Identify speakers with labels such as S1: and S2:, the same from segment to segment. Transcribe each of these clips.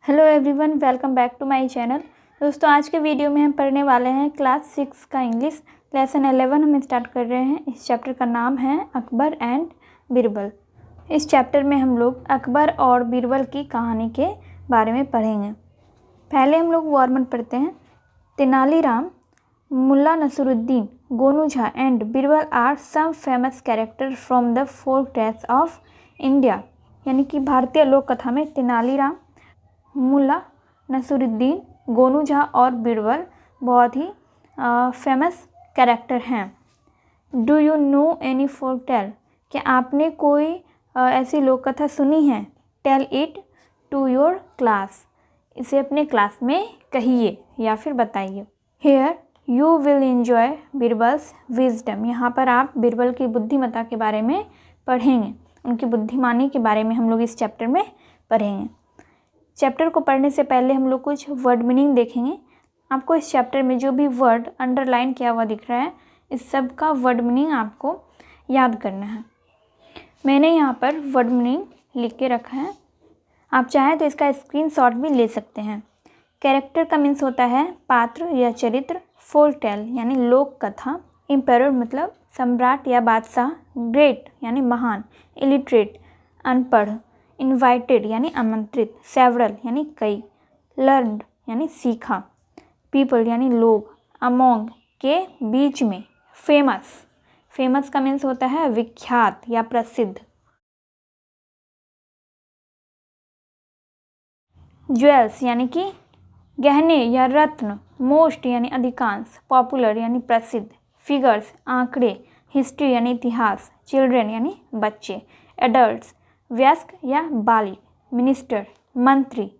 S1: Hello everyone, welcome back to my channel. दोस्तों, आज के वीडियो में हम पढ़ने वाले हैं क्लास 6 का इंग्लिश लेसन 11 हम स्टार्ट कर रहे हैं। इस चैप्टर का नाम है अकबर एंड बीरबल। इस चैप्टर में हम लोग अकबर और बीरबल की कहानी के बारे में पढ़ेंगे। पहले हम लोग वर्णन पढ़ते हैं। Tenaliram, Mulla Nasruddin, Gonu Jha and Birbal are some famous character from the folk tales of India. यानी कि भारतीय लोक कथा में तेनालीराम, मुल्ला नसरुद्दीन, गोनू झा और बीरबल बहुत ही फेमस कैरेक्टर हैं। Do you know any folk tale? क्या आपने कोई ऐसी लोक कथा सुनी है? Tell it to your class. इसे अपने क्लास में कहिए या फिर बताइए। Here you will enjoy Birbal's wisdom. यहाँ पर आप बीरबल की बुद्धिमत्ता के बारे में पढ़ेंगे। उनकी बुद्धिमानी के बारे में हम लोग इस चैप्टर में पढ़ेंगे। चैप्टर को पढ़ने से पहले हम लोग कुछ वर्ड मीनिंग देखेंगे। आपको इस चैप्टर में जो भी वर्ड अंडरलाइन किया हुआ दिख रहा है, इस सब का वर्ड मीनिंग आपको याद करना है। मैंने यहाँ पर वर्ड मीनिंग लिख के रखा है, आप चाहें तो इसका स्क्रीनशॉट भी ले सकते हैं। कैरेक्टर का मीन्स होता है पात्र या चरित्र। फोक टेल यानी लोक कथा। एम्परर मतलब सम्राट या बादशाह। ग्रेट यानी महान। इलिटरेट अनपढ़। इनवाइटेड यानी आमंत्रित। सेवरल यानी कई। लर्नड यानी सीखा। पीपल यानी लोग। अमोंग के बीच में। फेमस, फेमस का मीन्स होता है विख्यात या प्रसिद्ध। ज्वेल्स यानी कि गहने या रत्न। मोस्ट यानी अधिकांश। पॉपुलर यानी प्रसिद्ध। फिगर्स आंकड़े। हिस्ट्री यानी इतिहास। चिल्ड्रेन यानी बच्चे। एडल्ट्स वयस्क या बालिग। मिनिस्टर मंत्री।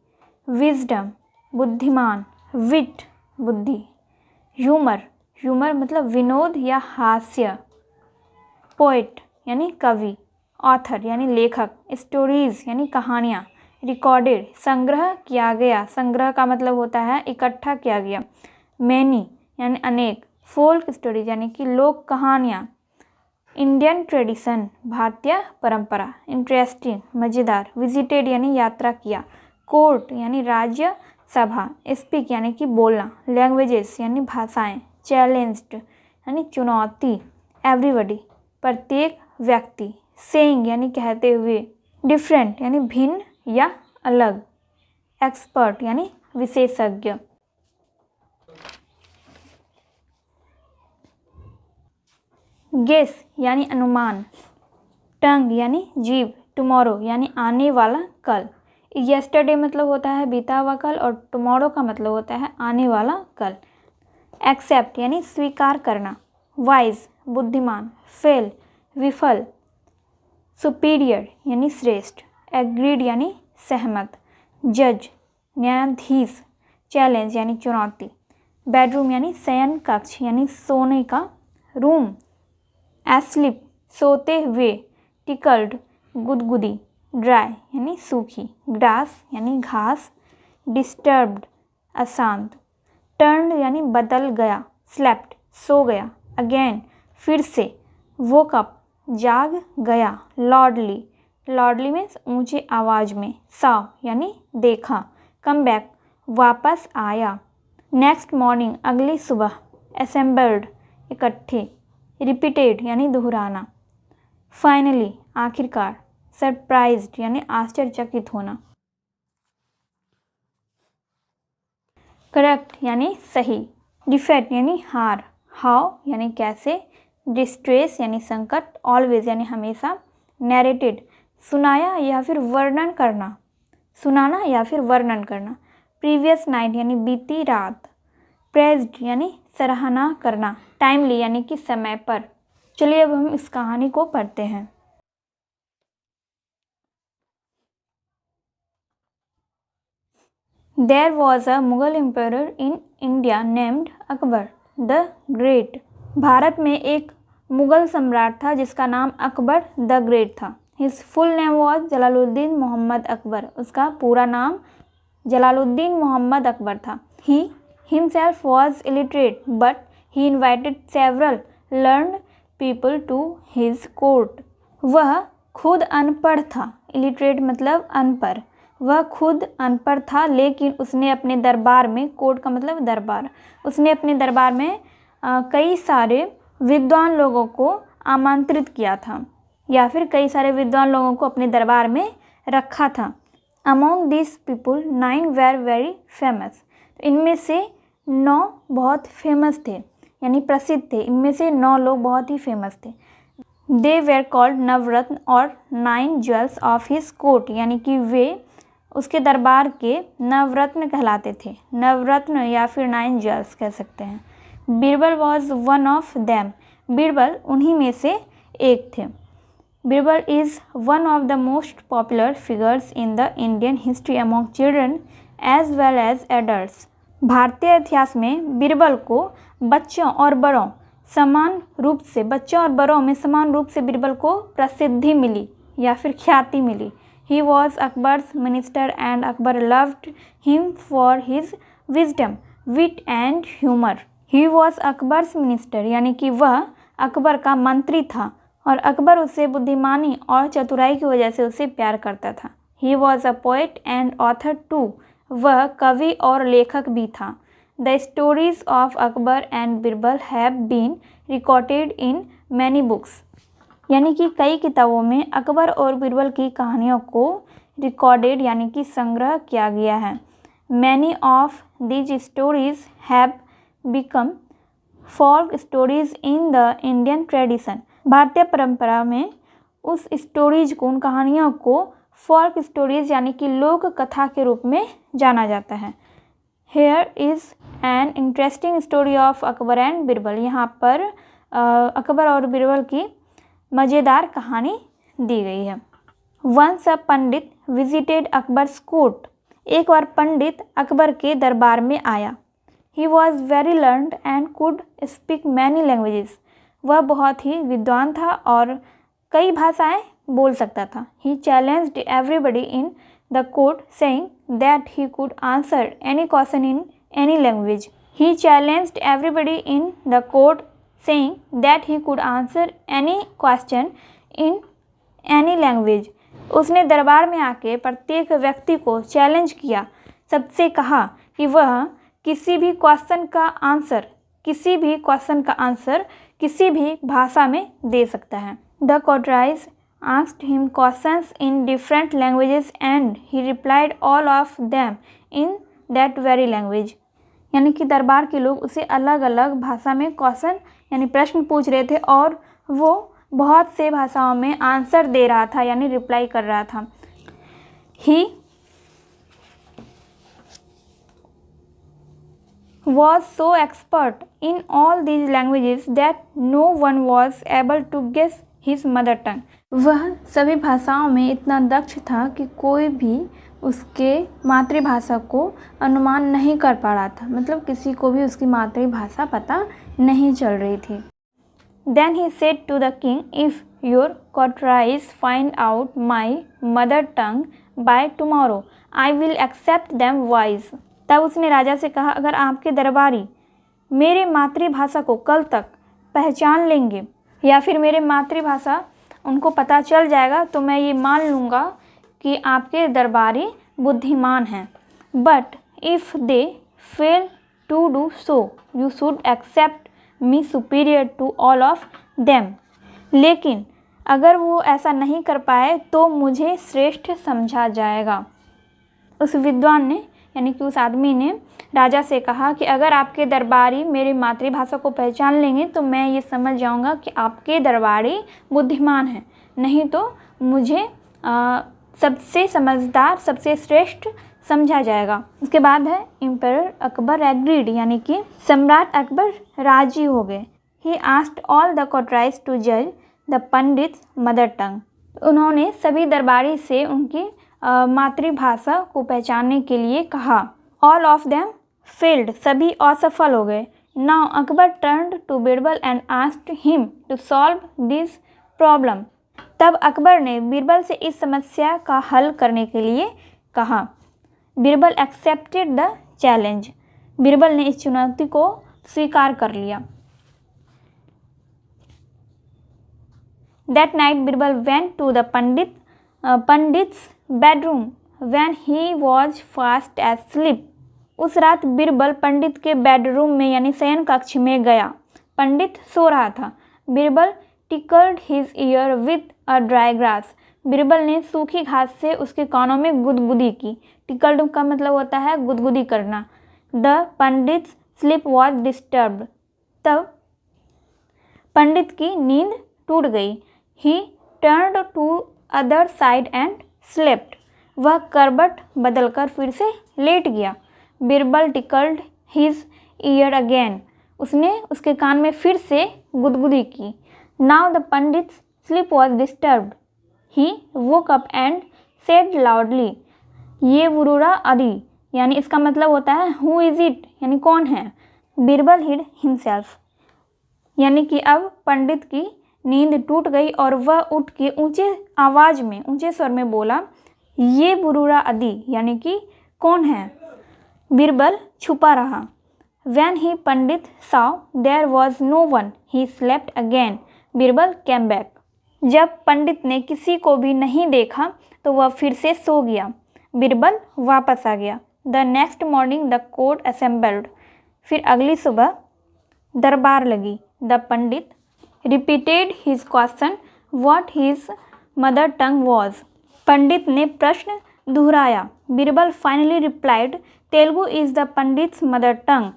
S1: विजडम बुद्धिमान। विट बुद्धि। ह्यूमर, ह्यूमर मतलब विनोद या हास्य। पोएट यानी कवि। ऑथर यानी लेखक। स्टोरीज यानी कहानियाँ। रिकॉर्डेड संग्रह किया गया। संग्रह का मतलब होता है इकट्ठा किया गया। मैनी यानी अनेक। फोल्क स्टोरीज यानी कि लोक कहानियाँ। इंडियन ट्रेडिशन भारतीय परंपरा। इंटरेस्टिंग मज़ेदार। विजिटेड यानी यात्रा किया। कोर्ट यानी राज्य सभा। स्पीक यानी कि बोलना। लैंग्वेजेस यानी भाषाएं। चैलेंज्ड यानी चुनौती। एवरीबडी प्रत्येक व्यक्ति। सेइंग यानी कहते हुए। डिफरेंट यानी भिन्न या अलग। एक्सपर्ट यानी विशेषज्ञ। गेस यानी अनुमान। टंग यानी जीभ। टुमारो यानी आने वाला कल। यस्टरडे मतलब होता है बीता हुआ कल और टुमारो का मतलब होता है आने वाला कल। एक्सेप्ट यानी स्वीकार करना। वाइज बुद्धिमान। फेल विफल। सुपीरियर यानी श्रेष्ठ। एग्रीड यानी सहमत। जज न्यायाधीश। चैलेंज यानी चुनौती। बेडरूम यानी शयन कक्ष यानी सोने का रूम। एस्लिप सोते हुए। टिकल्ड गुदगुदी। ड्राई यानी सूखी। ग्रास यानी घास। डिस्टर्ब्ड अशांत। टर्न यानी बदल गया। स्लेप्ट सो गया। अगेन फिर से। वोक अप जाग गया। लॉर्डली, लॉर्डली मीन्स ऊंची आवाज़ में। सॉ यानी देखा। कम बैक वापस आया। नेक्स्ट मॉर्निंग अगली सुबह। असेंबल्ड इकट्ठे। रिपीटेड यानी दोहराना। फाइनली आखिरकार। सरप्राइज्ड यानी आश्चर्यचकित होना। करेक्ट यानी सही। डिफेक्ट यानी हार। हाउ यानी कैसे। डिस्ट्रेस यानी संकट। ऑलवेज यानी हमेशा। नैरेटेड सुनाया या फिर वर्णन करना। सुनाना या फिर वर्णन करना। प्रीवियस नाइट यानी बीती रात। प्रेज्ड यानी सराहना करना। टाइमली यानी कि समय पर। चलिए अब हम इस कहानी को पढ़ते हैं। There was a Mughal emperor in India named Akbar the great. भारत में एक मुगल सम्राट था जिसका नाम अकबर द ग्रेट था। His full name was Jalaluddin Mohammad Akbar. उसका पूरा नाम जलालुद्दीन मोहम्मद अकबर था। He himself was illiterate but he invited several learned people to his court। वह खुद अनपढ़ था। illiterate मतलब अनपढ़। वह खुद अनपढ़ था, लेकिन उसने अपने दरबार में, कोर्ट का मतलब दरबार, उसने अपने दरबार में कई सारे विद्वान लोगों को आमंत्रित किया था, या फिर कई सारे विद्वान लोगों को अपने दरबार में रखा था। Among this people 9 were very famous. इनमें से 9 बहुत फेमस थे, यानी प्रसिद्ध थे। इनमें से 9 लोग बहुत ही फेमस थे। दे वेर कॉल्ड नवरत्न और 9 ज्वेल्स ऑफ हिज कोर्ट, यानी कि वे उसके दरबार के नवरत्न कहलाते थे। नवरत्न या फिर 9 ज्वेल्स कह सकते हैं। Birbal was one of them. Birbal उन्हीं में से एक थे। Birbal is one of the most popular figures in the Indian history among children as well as adults. भारतीय इतिहास में बीरबल को बच्चों और बड़ों में समान रूप से बीरबल को प्रसिद्धि मिली या फिर ख्याति मिली। He was Akbar's minister and Akbar loved him for his wisdom, wit and humour. He was Akbar's minister, यानी कि वह अकबर का मंत्री था और अकबर उससे बुद्धिमानी और चतुराई की वजह से उसे प्यार करता था। He was a poet and author too. वह कवि और लेखक भी था। The stories of Akbar and Birbal have been recorded in many books, यानी कि कई किताबों में अकबर और बीरबल की कहानियों को रिकॉर्डेड यानी कि संग्रह किया गया है। Many of these stories have become folk stories in the Indian tradition. भारतीय परंपरा में उस स्टोरीज को, उन कहानियों को फोल्क स्टोरीज यानी कि लोक कथा के रूप में जाना जाता है। Here is an interesting story of Akbar and Birbal. यहाँ पर अकबर और बीरबल की मज़ेदार कहानी दी गई है। Once a pandit visited Akbar's court. एक बार पंडित अकबर के दरबार में आया। He was very learned and could speak many languages. वह बहुत ही विद्वान था और कई भाषाएं बोल सकता था। He challenged everybody in the court saying that he could answer any question in any language. He challenged everybody in the court saying that he could answer any question in any language. उसने दरबार में आके प्रत्येक व्यक्ति को challenge किया, सबसे कहा कि वह किसी भी क्वेश्चन का आंसर किसी भी भाषा में दे सकता है। The courtiers asked him questions in different languages and he replied all of them in that very language। यानी कि दरबार के लोग उसे अलग अलग भाषा में क्वेश्चन यानी प्रश्न पूछ रहे थे और वो बहुत से भाषाओं में आंसर दे रहा था यानी रिप्लाई कर रहा था। He was so expert in all these languages that no one was able to guess his mother tongue। वह सभी भाषाओं में इतना दक्ष था कि कोई भी उसके मातृभाषा को अनुमान नहीं कर पा रहा था, मतलब किसी को भी उसकी मातृभाषा पता नहीं चल रही थी। Then he said to the king, if your courtiers find out my mother tongue by tomorrow, I will accept them wise। तब उसने राजा से कहा, अगर आपके दरबारी मेरे मातृभाषा को कल तक पहचान लेंगे या फिर मेरे मातृभाषा उनको पता चल जाएगा तो मैं ये मान लूँगा कि आपके दरबारी बुद्धिमान हैं। But if they fail to do so you should accept me superior to all of them. लेकिन अगर वो ऐसा नहीं कर पाए तो मुझे श्रेष्ठ समझा जाएगा। उस विद्वान ने यानी कि उस आदमी ने राजा से कहा कि अगर आपके दरबारी मेरी मातृभाषा को पहचान लेंगे तो मैं ये समझ जाऊंगा कि आपके दरबारी बुद्धिमान हैं, नहीं तो मुझे सबसे समझदार, सबसे श्रेष्ठ समझा जाएगा। उसके बाद है एम्परर अकबर एग्रीड, यानी कि सम्राट अकबर राजी हो गए। He asked all the courtiers to जज द पंडित्स मदर टंग। उन्होंने सभी दरबारी से उनकी मातृभाषा को पहचानने के लिए कहा। ऑल ऑफ देम फेल्ड, सभी असफल हो गए। Now Akbar turned to Birbal and asked him to solve this problem. तब अकबर ने बीरबल से इस समस्या का हल करने के लिए कहा। Birbal accepted the challenge, Birbal ने इस चुनौती को स्वीकार कर लिया। That night Birbal went to the pandit's bedroom when he was fast asleep. उस रात बीरबल पंडित के बेडरूम में यानी शयन कक्ष में गया। पंडित सो रहा था। Birbal tickled his year with a dry grass. Birbal ने सूखी घास से उसके कानों में गुदगुदी की। टिकल्ड का मतलब होता है गुदगुदी करना। The pandit sleep was disturbed. तब पंडित की नींद टूट गई। He turned to other side and slept. वह करवट बदलकर फिर से लेट गया। Birbal tickled his ear again. उसने उसके कान में फिर से गुदगुदी की। Now the pandit sleep was disturbed. He woke up and said loudly. ये वुरुरा अदी यानी इसका मतलब होता है हु इज़ इट यानी कौन है। बीरबल हिड हिमसेल्फ यानी कि अब पंडित की नींद टूट गई और वह उठ के ऊंचे आवाज़ में ऊंचे स्वर में बोला, ये बुरुरा अदी यानी कि कौन है। बीरबल छुपा रहा। When he Pandit saw there was no one, he slept again. Birbal came back. जब पंडित ने किसी को भी नहीं देखा तो वह फिर से सो गया। बीरबल वापस आ गया। The next morning the court assembled. फिर अगली सुबह दरबार लगी। The Pandit repeated his question what his mother tongue was. पंडित ने प्रश्न दोहराया। Birbal finally replied, Telugu is the pandit's mother टंग।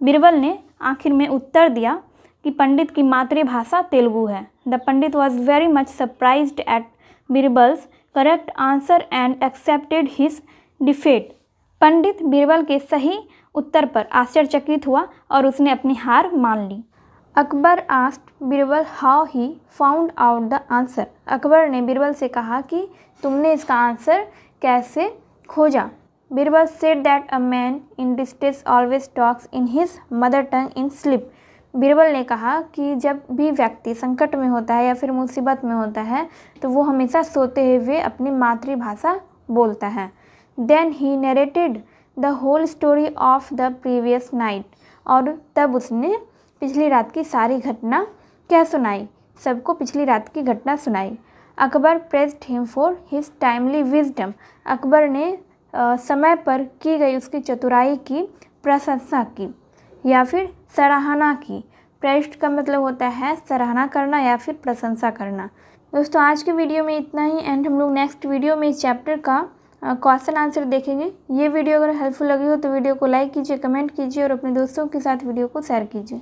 S1: बीरबल ने आखिर में उत्तर दिया कि पंडित की मातृभाषा तेलुगु है। The pandit was very much surprised at Birbal's correct answer and accepted his defeat. पंडित बीरबल के सही उत्तर पर आश्चर्यचकित हुआ और उसने अपनी हार मान ली। Akbar asked Birbal how he found out the answer. Akbar ने बीरबल से कहा कि तुमने इसका आंसर कैसे खोजा। Birbal said that a man in distress always talks in his mother tongue in sleep. Birbal ने कहा कि जब भी व्यक्ति संकट में होता है या फिर मुसीबत में होता है तो वो हमेशा सोते हुए अपनी मातृभाषा बोलता है। Then he narrated the whole story of the previous night. और तब उसने पिछली रात की सारी घटना क्या सुनाई, सबको पिछली रात की घटना सुनाई। Akbar praised him for his timely wisdom. Akbar ने समय पर की गई उसकी चतुराई की प्रशंसा की या फिर सराहना की। प्रेस्ट का मतलब होता है सराहना करना या फिर प्रशंसा करना। दोस्तों आज के वीडियो में इतना ही एंड हम लोग नेक्स्ट वीडियो में इस चैप्टर का क्वेश्चन आंसर देखेंगे। ये वीडियो अगर हेल्पफुल लगी हो तो वीडियो को लाइक कीजिए, कमेंट कीजिए और अपने दोस्तों के साथ वीडियो को शेयर कीजिए।